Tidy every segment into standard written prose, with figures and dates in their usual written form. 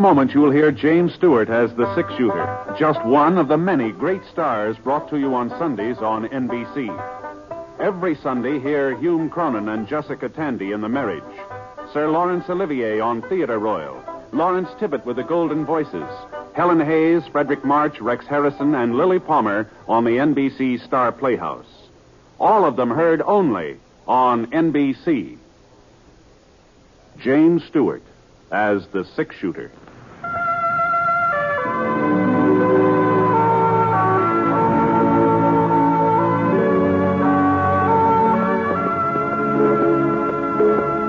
moment, you will hear James Stewart as the six-shooter, just one of the many great stars brought to you on Sundays on NBC. Every Sunday, hear Hume Cronin and Jessica Tandy in The Marriage, Sir Laurence Olivier on Theatre Royal, Lawrence Tibbett with the Golden Voices, Helen Hayes, Frederick March, Rex Harrison, and Lily Palmer on the NBC Star Playhouse. All of them heard only on NBC. James Stewart as the six-shooter.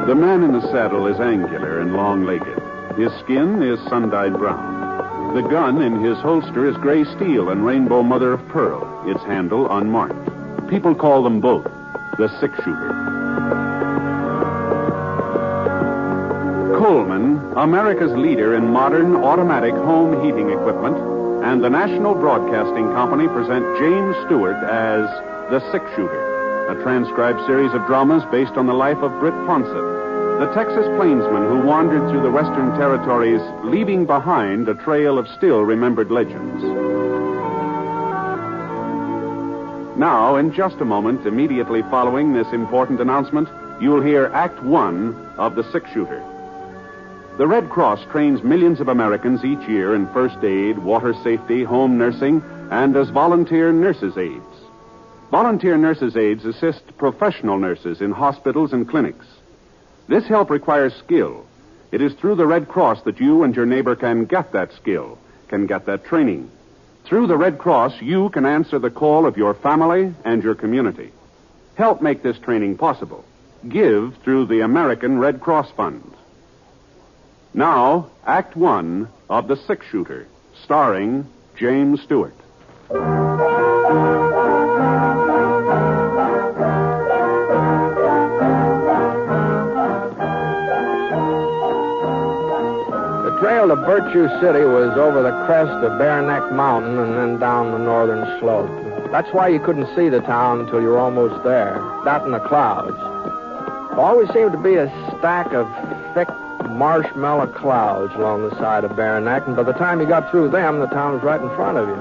The man in the saddle is angular and long-legged. His skin is sun-dyed brown. The gun in his holster is gray steel and rainbow mother of pearl, its handle unmarked. People call them both the six-shooter. Coleman, America's leader in modern automatic home heating equipment, and the National Broadcasting Company present James Stewart as the six-shooter, a transcribed series of dramas based on the life of Britt Ponsett, the Texas plainsman who wandered through the Western Territories, leaving behind a trail of still-remembered legends. Now, in just a moment, immediately following this important announcement, you'll hear Act One of The Six-Shooter. The Red Cross trains millions of Americans each year in first aid, water safety, home nursing, and as volunteer nurses' aides. Volunteer nurses' aides assist professional nurses in hospitals and clinics. This help requires skill. It is through the Red Cross that you and your neighbor can get that skill, can get that training. Through the Red Cross, you can answer the call of your family and your community. Help make this training possible. Give through the American Red Cross Fund. Now, Act One of The Six-Shooter, starring James Stewart. The trail to Virtue City was over the crest of Bare Neck Mountain and then down the northern slope. That's why you couldn't see the town until you were almost there. That and the clouds. There always seemed to be a stack of thick marshmallow clouds along the side of Bare Neck, and by the time you got through them, the town was right in front of you.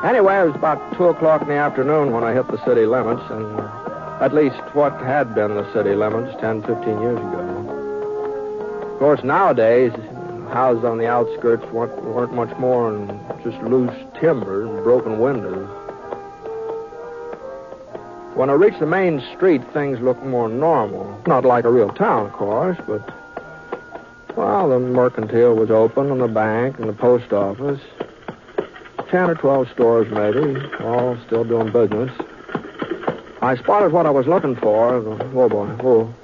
Anyway, it was about 2 o'clock in the afternoon when I hit the city limits, and at least what had been the city limits 10, 15 years ago. Of course, nowadays, houses on the outskirts weren't much more than just loose timbers and broken windows. When I reached the main street, things looked more normal. Not like a real town, of course, but... well, the mercantile was open, and the bank, and the post office. 10 or 12 stores, maybe, all still doing business. I spotted what I was looking for. Oh, boy. Oh.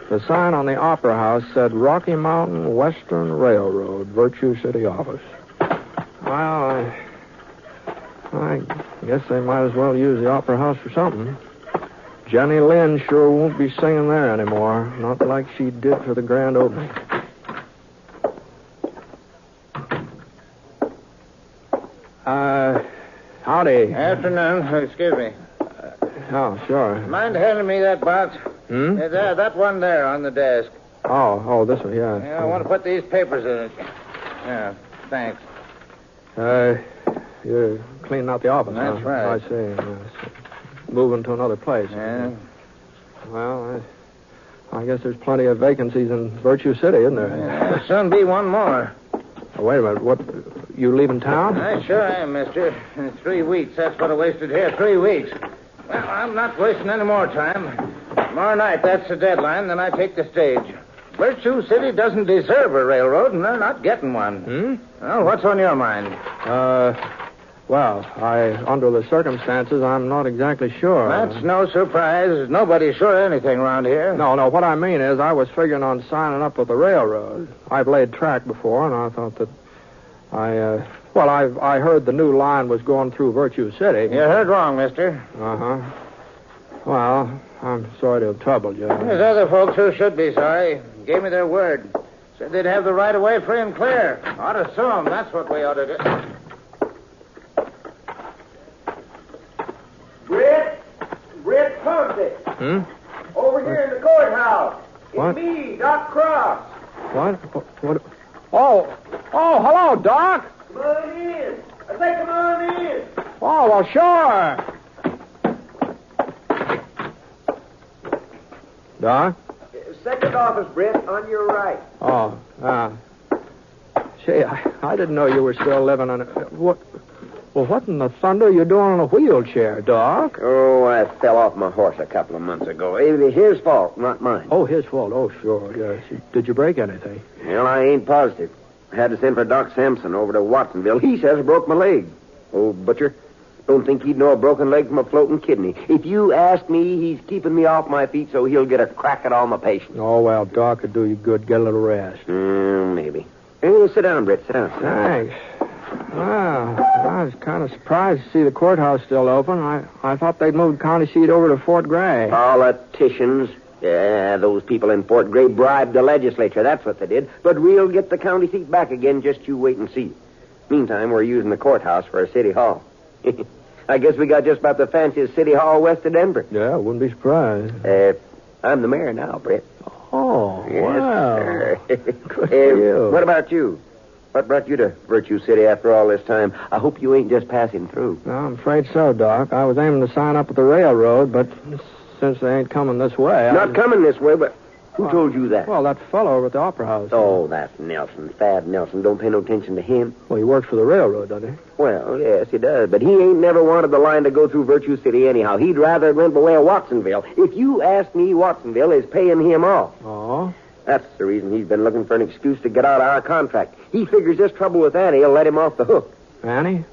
The sign on the Opera House said Rocky Mountain Western Railroad, Virtue City office. Well, I guess they might as well use the Opera House for something. Jenny Lind sure won't be singing there anymore. Not like she did for the grand opening. Howdy. Afternoon. Excuse me. Oh, sure. Mind handing me that box? Hmm? That one there on the desk. Oh, this one, yeah. Yeah, I want to put these papers in it. Yeah, thanks. You're cleaning out the office, That's huh? right. I see. Yes. Moving to another place. Yeah. Well, I guess there's plenty of vacancies in Virtue City, isn't there? Yeah, there'll soon be one more. Oh, wait a minute. What? You leaving town? I sure am, mister. In 3 weeks. That's what I wasted here. 3 weeks. Well, I'm not wasting any more time. Tomorrow night, that's the deadline. Then I take the stage. Virtue City doesn't deserve a railroad, and they're not getting one. Well, what's on your mind? Well, under the circumstances, I'm not exactly sure. That's no surprise. Nobody's sure of anything around here. No, what I mean is I was figuring on signing up with the railroad. I've laid track before, and I thought that I heard the new line was going through Virtue City. You heard wrong, mister. Uh-huh. Well, I'm sorry to have troubled you. There's other folks who should be sorry. Gave me their word. Said they'd have the right of way free and clear. Ought to sue them. That's what we ought to do. Britt Ponsett. Hmm? Over here in the courthouse. It's What? me, Doc Cross. What? Oh, hello, Doc. Come on in. I say come on in. Oh, well, sure. Doc? Second office, Brett, on your right. Oh, Say, I didn't know you were still living on a... What in the thunder are you doing in a wheelchair, Doc? Oh, I fell off my horse a couple of months ago. It was his fault, not mine. Oh, his fault. Oh, sure, yes. Did you break anything? Well, I ain't positive. I had to send for Doc Sampson over to Watsonville. He says I broke my leg. Old butcher. Don't think he'd know a broken leg from a floating kidney. If you ask me, he's keeping me off my feet so he'll get a crack at all my patients. Oh, well, Doc could do you good. Get a little rest. Maybe. Hey, sit down, Britt. Sit down. Thanks. Well, I was kind of surprised to see the courthouse still open. I thought they'd moved the county seat over to Fort Gray. Politicians. Yeah, those people in Fort Gray bribed the legislature. That's what they did. But we'll get the county seat back again. Just you wait and see. Meantime, we're using the courthouse for a city hall. I guess we got just about the fanciest city hall west of Denver. Yeah, I wouldn't be surprised. I'm the mayor now, Britt. Oh, yes, wow. Sir. Good for you. What about you? What brought you to Virtue City after all this time? I hope you ain't just passing through. No, I'm afraid so, Doc. I was aiming to sign up at the railroad, but since they ain't coming this way... Not coming this way, but who told you that? Well, that fellow over at the Opera House. Oh, that's Nelson. Thad Nelson. Don't pay no attention to him. Well, he works for the railroad, doesn't he? Well, yes, he does. But he ain't never wanted the line to go through Virtue City anyhow. He'd rather it went the way of Watsonville. If you ask me, Watsonville is paying him off. Oh? That's the reason he's been looking for an excuse to get out of our contract. He figures this trouble with Annie will let him off the hook. Annie?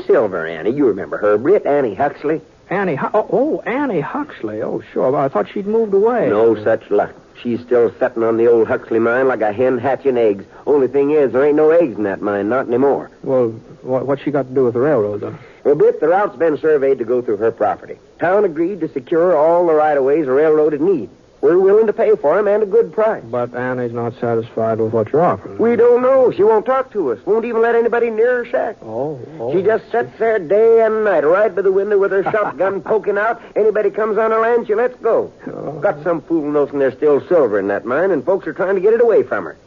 Silver Annie. You remember her, Britt. Annie Huxley. Annie Huxley. Oh, sure. Well, I thought she'd moved away. No such luck. She's still setting on the old Huxley mine like a hen hatching eggs. Only thing is, there ain't no eggs in that mine, not anymore. Well, what's she got to do with the railroad, then? Well, Britt, the route's been surveyed to go through her property. Town agreed to secure all the right-of-ways the railroad would need. We're willing to pay for them and a good price. But Annie's not satisfied with what you're offering. We don't know. She won't talk to us. Won't even let anybody near her shack. Oh. She just sits there day and night, right by the window with her shotgun poking out. Anybody comes on her land, she lets go. Got some fool notion there's still silver in that mine, and folks are trying to get it away from her.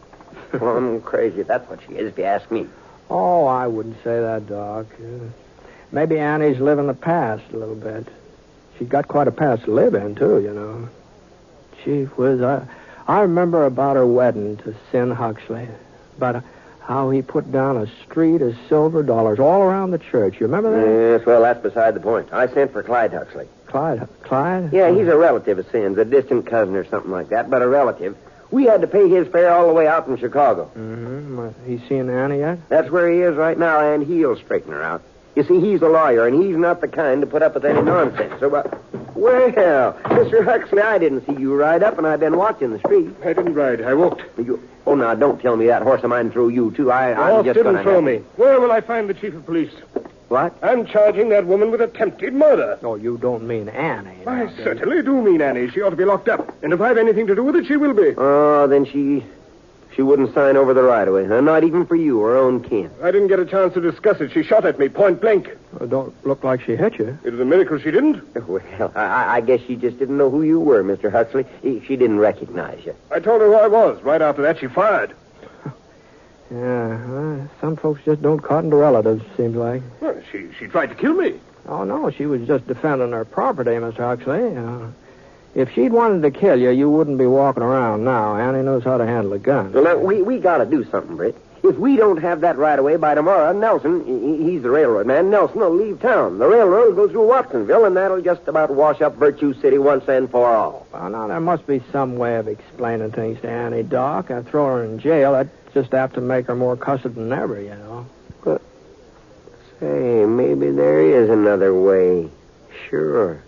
Plumb crazy. That's what she is, if you ask me. Oh, I wouldn't say that, Doc. Maybe Annie's living the past a little bit. She's got quite a past to live in, too, you know. Gee whiz, I remember about her wedding to Sin Huxley. About how he put down a street of silver dollars all around the church. You remember that? Yes, well, that's beside the point. I sent for Clyde Huxley. Clyde? Yeah, he's a relative of Sin's, a distant cousin or something like that, but a relative. We had to pay his fare all the way out from Chicago. Mm-hmm. He's seen Annie yet? That's where he is right now, and he'll straighten her out. You see, he's a lawyer, and he's not the kind to put up with any nonsense. So, well, Mr. Huxley, I didn't see you ride up, and I've been watching the street. I didn't ride. I walked. Oh, now, don't tell me that horse of mine threw you, too. I'm just didn't gonna throw me. Where will I find the chief of police? What? I'm charging that woman with attempted murder. Oh, you don't mean Annie. I certainly do mean Annie. She ought to be locked up. And if I've anything to do with it, she will be. Oh, then she wouldn't sign over the right-of-way, huh? Not even for you, her own kin. I didn't get a chance to discuss it. She shot at me, point blank. Don't look like she hit you. It was a miracle she didn't. Well, I guess she just didn't know who you were, Mr. Huxley. She didn't recognize you. I told her who I was. Right after that, she fired. Yeah, some folks just don't cotton to relatives, seems like. Well, she tried to kill me. Oh, no, she was just defending her property, Mr. Huxley. If she'd wanted to kill you, you wouldn't be walking around now. Annie knows how to handle a gun. Well, we got to do something, Britt. If we don't have that right away by tomorrow, Nelson, he's the railroad man, Nelson will leave town. The railroad will go through Watsonville, and that'll just about wash up Virtue City once and for all. Well, now, there must be some way of explaining things to Annie, Doc. I throw her in jail. That's just apt to make her more cussed than ever, you know. But, say, maybe there is another way. Sure.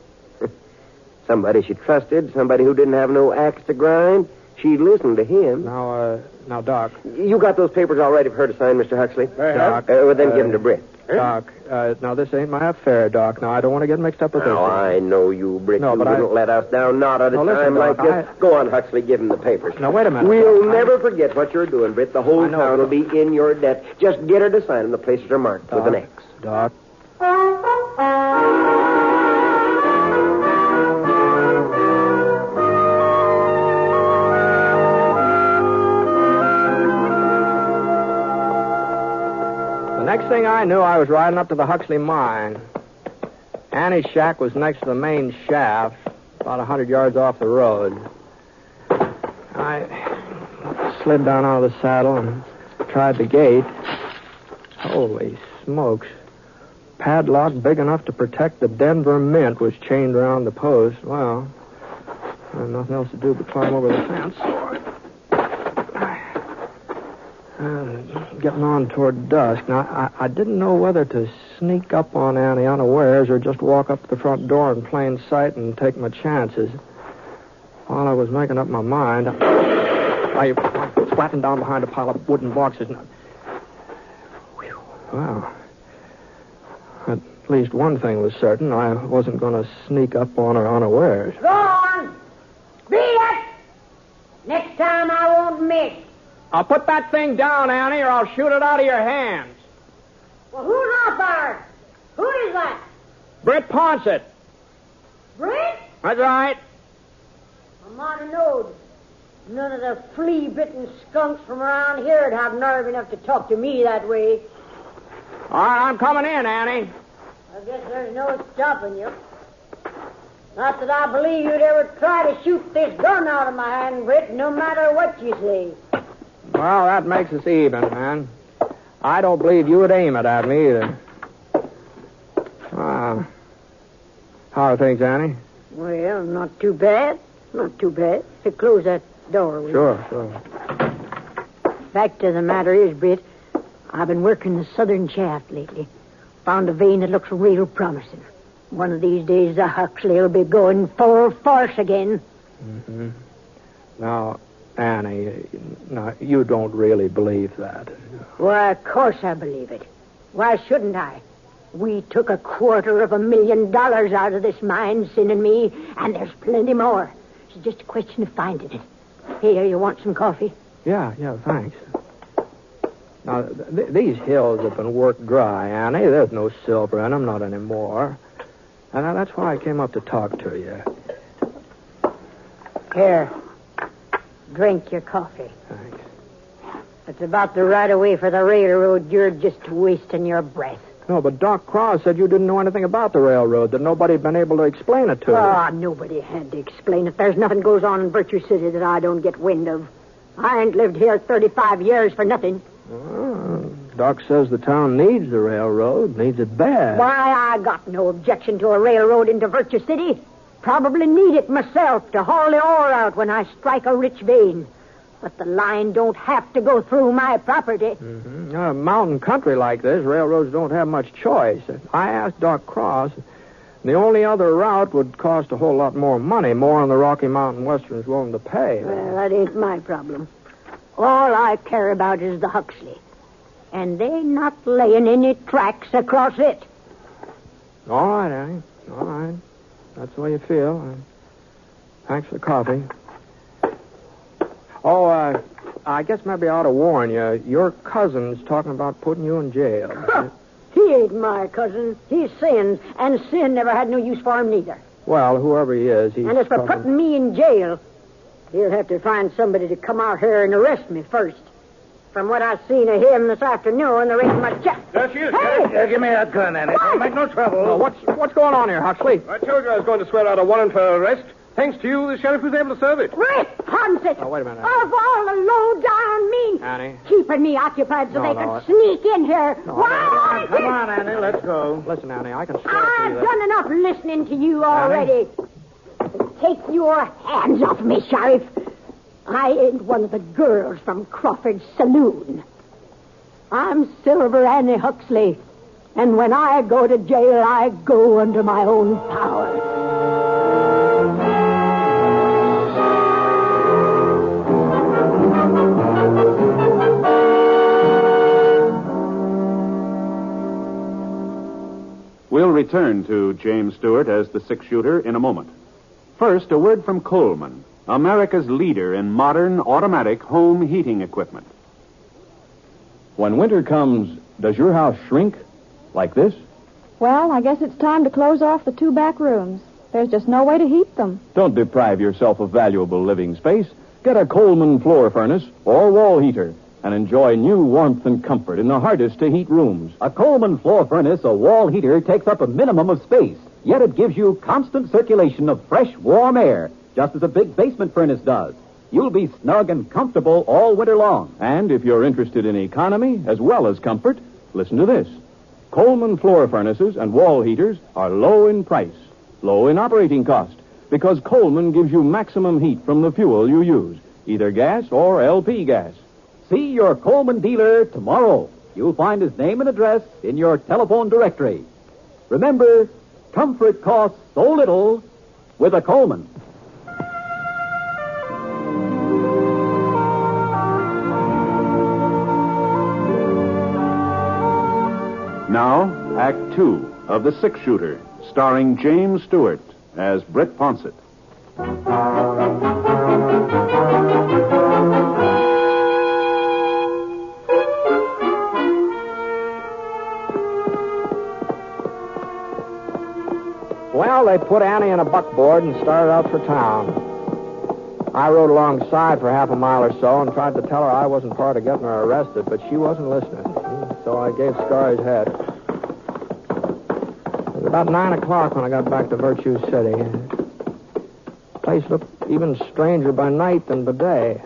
Somebody she trusted, somebody who didn't have no axe to grind. She'd listen to him. Now, Doc. You got those papers all ready for her to sign, Mr. Huxley? Doc. Well, then give them to Britt. Doc, now, this ain't my affair, Doc. Now, I don't want to get mixed up with this. Oh, I know you, Britt. No, you but wouldn't let us down, not at a time like Doc, this. Go on, Huxley, give him the papers. Now, wait a minute. We'll Doc. never forget what you're doing, Britt. The whole town will be in your debt. Just get her to sign them. The places are marked with an X. Doc. Next thing I knew, I was riding up to the Huxley mine. Annie's shack was next to the main shaft, about 100 yards off the road. I slid down out of the saddle and tried the gate. Holy smokes. Padlock big enough to protect the Denver Mint was chained around the post. Well, I had nothing else to do but climb over the fence. Getting on toward dusk. Now, I didn't know whether to sneak up on Annie unawares or just walk up to the front door in plain sight and take my chances. While I was making up my mind, I flattened down behind a pile of wooden boxes. Whew. Wow. At least one thing was certain. I wasn't going to sneak up on her unawares. Go on. Beat it. Next time I won't miss. I'll put that thing down, Annie, or I'll shoot it out of your hands. Well, who's out there? Who is that? Britt Ponsett. Brent? That's right. I'm on a node. None of the flea-bitten skunks from around here would have nerve enough to talk to me that way. All right, I'm coming in, Annie. I guess there's no stopping you. Not that I believe you'd ever try to shoot this gun out of my hand, Britt, no matter what you say. Well, that makes us even, man. I don't believe you would aim it at me either. How are things, Annie? Well, not too bad. Not too bad. So close that door, will you? Sure. Fact of the matter is, Britt, I've been working the southern shaft lately. Found a vein that looks real promising. One of these days, the Huxley will be going full force again. Mm-hmm. Now, Annie, you don't really believe that. Why, of course I believe it. Why shouldn't I? We took $250,000 out of this mine, Sin and me, and there's plenty more. It's just a question of finding it. Here, you want some coffee? Yeah, thanks. Now, these hills have been worked dry, Annie. There's no silver in them, not anymore. And that's why I came up to talk to you. Here. Drink your coffee. Thanks. It's about the right of way for the railroad. You're just wasting your breath. No, but Doc Cross said you didn't know anything about the railroad, that nobody had been able to explain it to you. Oh, nobody had to explain it. There's nothing goes on in Virtue City that I don't get wind of. I ain't lived here 35 years for nothing. Doc says the town needs the railroad, needs it bad. Why, I got no objection to a railroad into Virtue City. Probably need it myself to haul the ore out when I strike a rich vein. But the line don't have to go through my property. Mm-hmm. A mountain country like this, railroads don't have much choice. I asked Doc Cross. The only other route would cost a whole lot more money, more than the Rocky Mountain Western's willing to pay. Well, that ain't my problem. All I care about is the Huxley. And they not laying any tracks across it. All right, Annie. All right. That's the way you feel. Thanks for the coffee. Oh, I guess maybe I ought to warn you. Your cousin's talking about putting you in jail. He ain't my cousin. He's Sin's, and Sin never had no use for him neither. Well, whoever he is, he's And as for putting me in jail, he'll have to find somebody to come out here and arrest me first. From what I've seen of him this afternoon, there ain't much chance. There she is. Hey! Give me that gun, Annie. Don't make no trouble. What's going on here, Huxley? I told you I was going to swear out a warrant for arrest. Thanks to you, the sheriff was able to serve it. Rick Ponsett! Oh, wait a minute. Of all the low-down mean... Annie? Keeping me occupied so No, they no, could sneak in here. Come on, Annie, let's go. Listen, Annie, I can swear to I've you done enough listening to you already. Take your hands off me, Sheriff. I ain't one of the girls from Crawford's saloon. I'm Silver Annie Huxley. And when I go to jail, I go under my own power. We'll return to James Stewart as the six-shooter in a moment. First, a word from Coleman, America's leader in modern automatic home heating equipment. When winter comes, does your house shrink like this? Well, I guess it's time to close off the 2 back rooms. There's just no way to heat them. Don't deprive yourself of valuable living space. Get a Coleman floor furnace or wall heater and enjoy new warmth and comfort in the hardest to heat rooms. A Coleman floor furnace or wall heater takes up a minimum of space, yet it gives you constant circulation of fresh, warm air, just as a big basement furnace does. You'll be snug and comfortable all winter long. And if you're interested in economy as well as comfort, listen to this. Coleman floor furnaces and wall heaters are low in price, low in operating cost, because Coleman gives you maximum heat from the fuel you use, either gas or LP gas. See your Coleman dealer tomorrow. You'll find his name and address in your telephone directory. Remember, comfort costs so little with a Coleman. Now, Act Two of The Six Shooter, starring James Stewart as Britt Ponsett. Well, they put Annie in a buckboard and started out for town. I rode alongside for half a mile or so and tried to tell her I wasn't part of getting her arrested, but she wasn't listening. So I gave Scar his head. It was about 9 o'clock when I got back to Virtue City. The place looked even stranger by night than by day.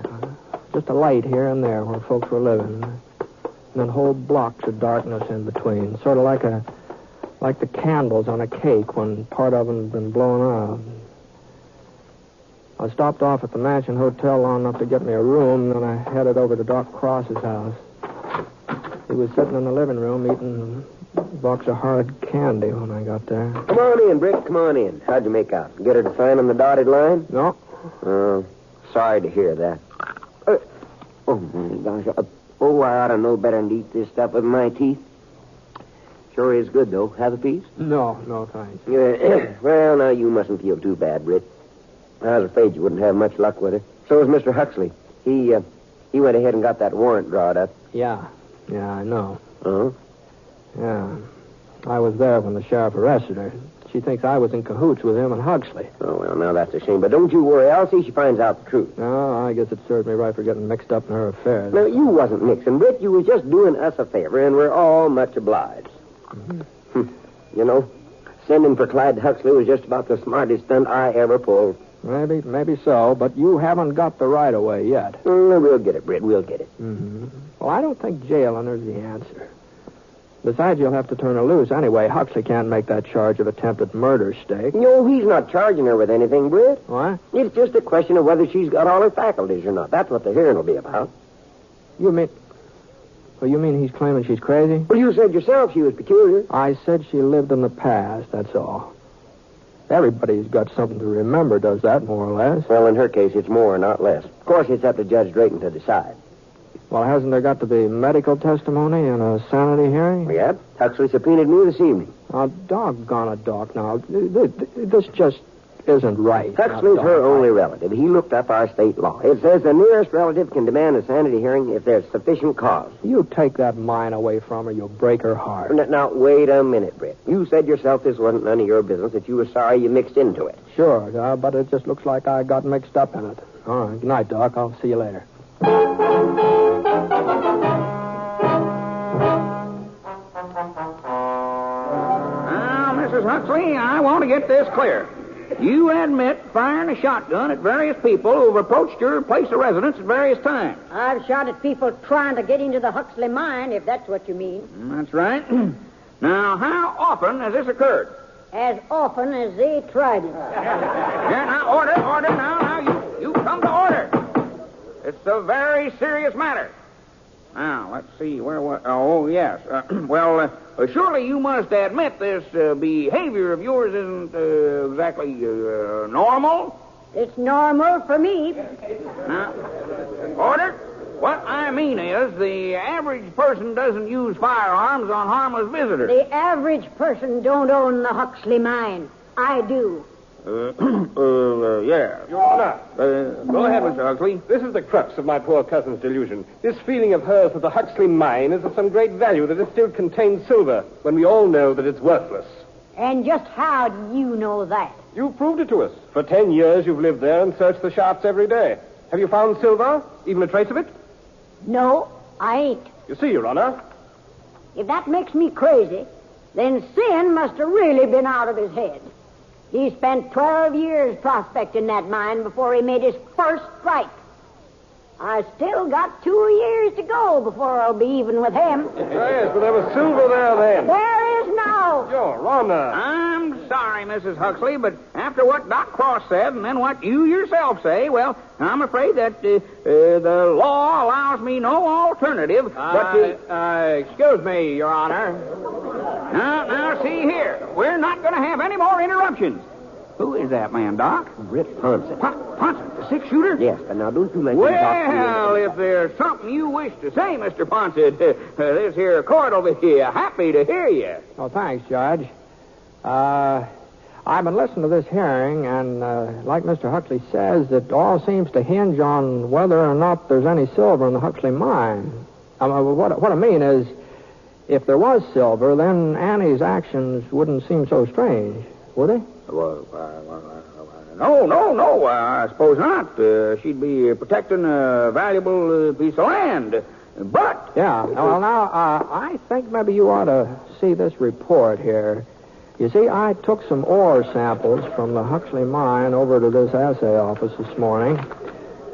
Just a light here and there where folks were living. And then whole blocks of darkness in between. Sort of like the candles on a cake when part of them had been blown out. I stopped off at the Mansion Hotel long enough to get me a room, then I headed over to Doc Cross's house. He was sitting in the living room eating a box of hard candy when I got there. Come on in, Britt. Come on in. How'd you make out? Get her to sign on the dotted line? No. Sorry to hear that. Oh, my gosh. I ought to know better than to eat this stuff with my teeth. Sure is good, though. Have a piece? No, thanks. Well, now, you mustn't feel too bad, Britt. I was afraid you wouldn't have much luck with her. So was Mr. Huxley. He went ahead and got that warrant drawn up. Yeah, I know. Uh-huh. Yeah. I was there when the sheriff arrested her. She thinks I was in cahoots with him and Huxley. Oh, well, now that's a shame. But don't you worry. I'll see she finds out the truth. No, I guess it served me right for getting mixed up in her affairs. No, you wasn't mixing, Britt. You was just doing us a favor, and we're all much obliged. Mm-hmm. You know, sending for Clyde Huxley was just about the smartest stunt I ever pulled. Maybe so, but you haven't got the right of way yet. We'll get it, Britt. We'll get it. Mm-hmm. Well, I don't think jailing is the answer. Besides, you'll have to turn her loose anyway. Huxley can't make that charge of attempted murder stake. No, he's not charging her with anything, Britt. What? It's just a question of whether she's got all her faculties or not. That's what the hearing will be about. You mean he's claiming she's crazy? Well, you said yourself she was peculiar. I said she lived in the past, that's all. Everybody's got something to remember, does that, more or less? Well, in her case, it's more, not less. Of course, it's up to Judge Drayton to decide. Well, hasn't there got to be medical testimony and a sanity hearing? Yeah. Huxley subpoenaed me this evening. Now, doggone it, Doc, now. This just isn't right. Huxley's her only relative. He looked up our state law. It says the nearest relative can demand a sanity hearing if there's sufficient cause. You take that mine away from her, you'll break her heart. Now, wait a minute, Britt. You said yourself this wasn't none of your business, that you were sorry you mixed into it. Sure, but it just looks like I got mixed up in it. All right, good night, Doc. I'll see you later. Now, Mrs. Huxley, I want to get this clear. You admit firing a shotgun at various people who've approached your place of residence at various times. I've shot at people trying to get into the Huxley mine, if that's what you mean. That's right. Now, how often has this occurred? As often as they tried it. Yeah, now, order. Now, you come to order. It's a very serious matter. Now, let's see, where was... Oh, yes. Surely you must admit this behavior of yours isn't exactly normal? It's normal for me. Now, order. What I mean is the average person doesn't use firearms on harmless visitors. The average person don't own the Huxley mine. I do. Yeah. Your Honor. Go ahead, Mr. Huxley. This is the crux of my poor cousin's delusion. This feeling of hers that the Huxley mine is of some great value, that it still contains silver, when we all know that it's worthless. And just how do you know that? You proved it to us. For 10 years you've lived there and searched the shafts every day. Have you found silver? Even a trace of it? No. I ain't. You see, Your Honor. If that makes me crazy, then Sin must have really been out of his head. He spent 12 years prospecting that mine before he made his first strike. I still got 2 years to go before I'll be even with him. Yes, but there was silver there then. There is now. Your Honor. I'm sorry, Mrs. Huxley, but after what Doc Cross said and then what you yourself say, well, I'm afraid that the law allows me no alternative but to... Excuse me, Your Honor. Now, see here. We're not going to have any more interruptions. Who is that man, Doc? Britt Ponson. Ponson, the six-shooter? Yes, but now don't you let him talk to you. Well, if there's something you wish to say, Mr. Ponson, this here court will be happy to hear you. Oh, thanks, Judge. I've been listening to this hearing, and like Mr. Huxley says, it all seems to hinge on whether or not there's any silver in the Huxley mine. What I mean is, if there was silver, then Annie's actions wouldn't seem so strange, would they? Well, no, I suppose not. She'd be protecting a valuable piece of land. But... Yeah, well, now, I think maybe you ought to see this report here. You see, I took some ore samples from the Huxley mine over to this assay office this morning.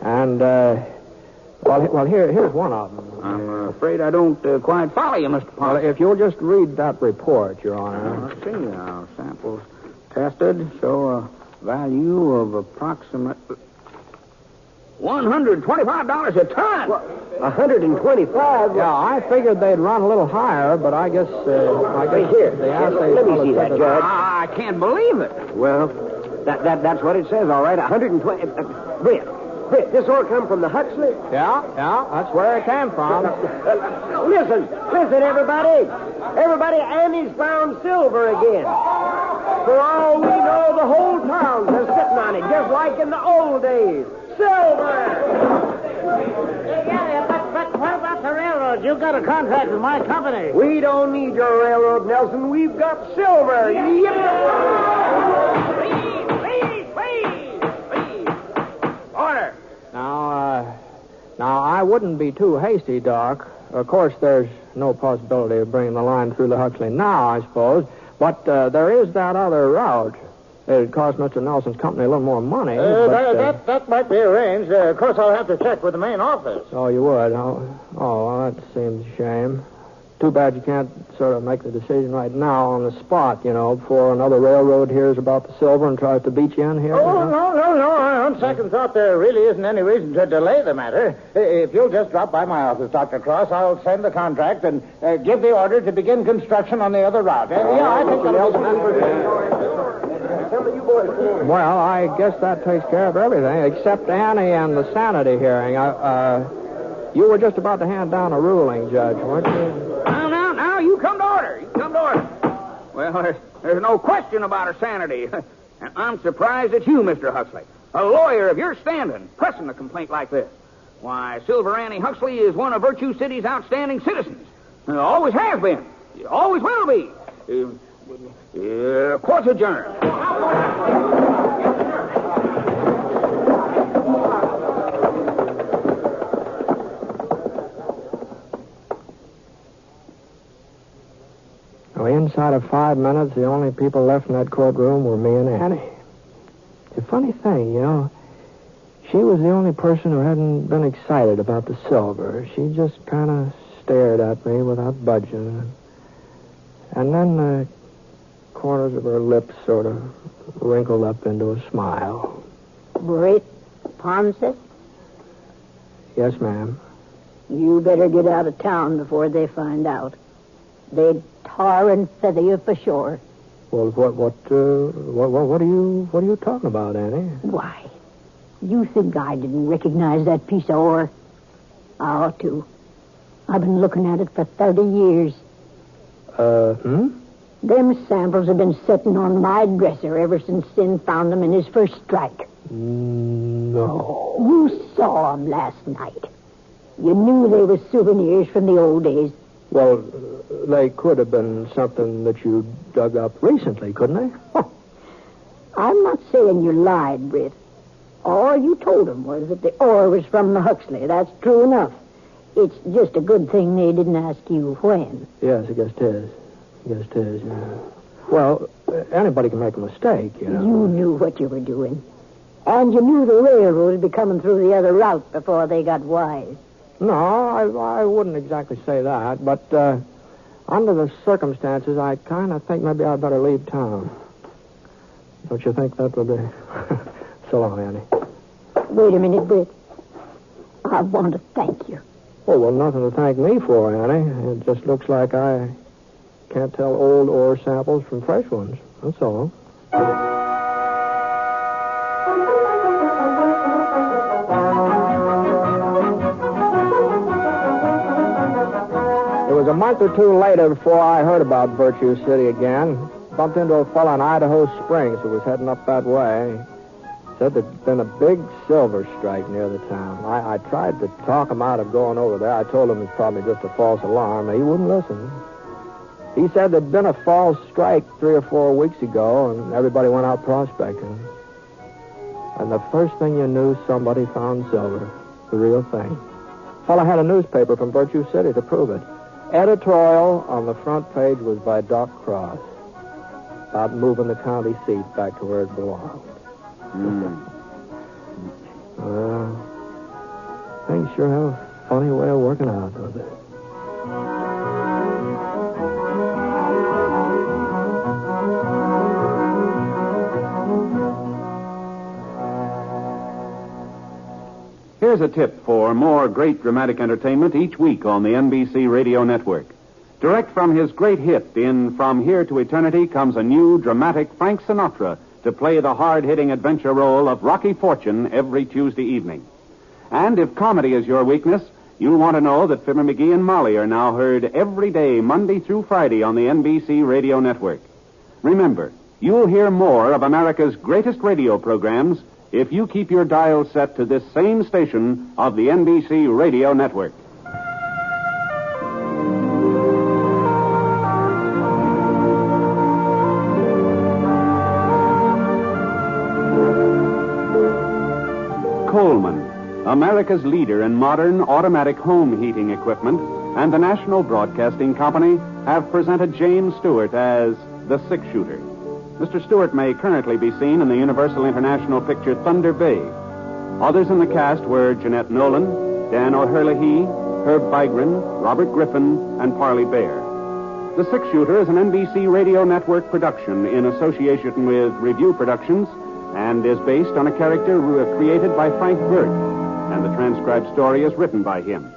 And, well, here's one of them. I'm afraid I don't quite follow you, Mr. Ponson. Well, if you'll just read that report, Your Honor. Let's see now. Samples tested show a value of approximately $125 a ton. $125? Yeah, I figured they'd run a little higher, but I guess here. the assay... Let me see that, Judge. I can't believe it. Well, that's what it says, all right. 120... Britt, this ore come from the Huxley? Yeah, that's where it came from. Listen, everybody. Everybody, Annie's found silver again. For all we know, the whole town's been sitting on it, just like in the old days. Silver! But what about the railroad? You got a contract with my company. We don't need your railroad, Nelson. We've got silver. Please. Order. Now, I wouldn't be too hasty, Doc. Of course, there's no possibility of bringing the line through the Huxley now, I suppose. But there is that other route. It'd cost Mr. Nelson's company a little more money. That might be arranged. Of course, I'll have to check with the main office. Oh, you would? Oh, well, that seems a shame. Too bad you can't sort of make the decision right now on the spot, before another railroad hears about the silver and tries to beat you in here. Oh, no. On second thought, there really isn't any reason to delay the matter. If you'll just drop by my office, Dr. Cross, I'll send the contract and give the order to begin construction on the other route. I think Well, I guess that takes care of everything, except Annie and the sanity hearing. You were just about to hand down a ruling, Judge, weren't you? Now, you come to order. Well, there's no question about her sanity. And I'm surprised at you, Mr. Huxley. A lawyer of your standing, pressing a complaint like this. Why, Silver Annie Huxley is one of Virtue City's outstanding citizens. Always has been. Always will be. Court's adjourned. Well, inside of 5 minutes, the only people left in that courtroom were me and Annie. It's a funny thing, She was the only person who hadn't been excited about the silver. She just kind of stared at me without budging. And then the corners of her lips sort of wrinkled up into a smile. Britt Ponson? Yes, ma'am. You better get out of town before they find out. They'd tar and feather you for sure. Well, what are you talking about, Annie? Why? You think I didn't recognize that piece of ore? I ought to. I've been looking at it for 30 years. Them samples have been sitting on my dresser ever since Sin found them in his first strike. No. You saw them last night. You knew they were souvenirs from the old days. Well, they could have been something that you dug up recently, couldn't they? Oh, I'm not saying you lied, Britt. All you told him was that the ore was from the Huxley. That's true enough. It's just a good thing they didn't ask you when. Yes, I guess it is. Yeah. Well, anybody can make a mistake, you know. You knew what you were doing. And you knew the railroad would be coming through the other route before they got wise. No, I wouldn't exactly say that, but under the circumstances, I kind of think maybe I'd better leave town. Don't you think that would be... So long, Annie. Wait a minute, Britt. I want to thank you. Oh, well, nothing to thank me for, Annie. It just looks like I can't tell old ore samples from fresh ones. That's all. It was a month or two later before I heard about Virtue City again. Bumped into a fellow in Idaho Springs who was heading up that way. Said there'd been a big silver strike near the town. I tried to talk him out of going over there. I told him it's probably just a false alarm. He wouldn't listen. He said there'd been a false strike 3 or 4 weeks ago, and everybody went out prospecting. And the first thing you knew, somebody found silver. The real thing. Fellow had a newspaper from Virtue City to prove it. Editorial on the front page was by Doc Cross about moving the county seat back to where it belonged. Well, things sure have a funny way of working out, don't they? Here's a tip for more great dramatic entertainment each week on the NBC Radio Network. Direct from his great hit in From Here to Eternity comes a new dramatic Frank Sinatra to play the hard-hitting adventure role of Rocky Fortune every Tuesday evening. And if comedy is your weakness, you'll want to know that Fibber McGee and Molly are now heard every day, Monday through Friday, on the NBC Radio Network. Remember, you'll hear more of America's greatest radio programs if you keep your dial set to this same station of the NBC Radio Network. Coleman, America's leader in modern automatic home heating equipment, and the National Broadcasting Company have presented James Stewart as the six-shooter. Mr. Stewart may currently be seen in the Universal International picture Thunder Bay. Others in the cast were Jeanette Nolan, Dan O'Herlihy, Herb Vigran, Robert Griffin, and Parley Bear. The Six-Shooter is an NBC Radio Network production in association with Review Productions and is based on a character created by Frank Birch, and the transcribed story is written by him.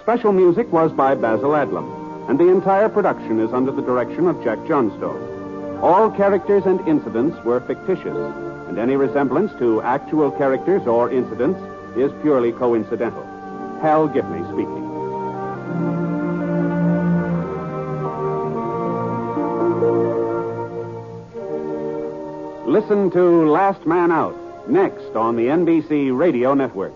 Special music was by Basil Adlam, and the entire production is under the direction of Jack Johnstone. All characters and incidents were fictitious, and any resemblance to actual characters or incidents is purely coincidental. Hal Gibney speaking. Listen to Last Man Out, next on the NBC Radio Network.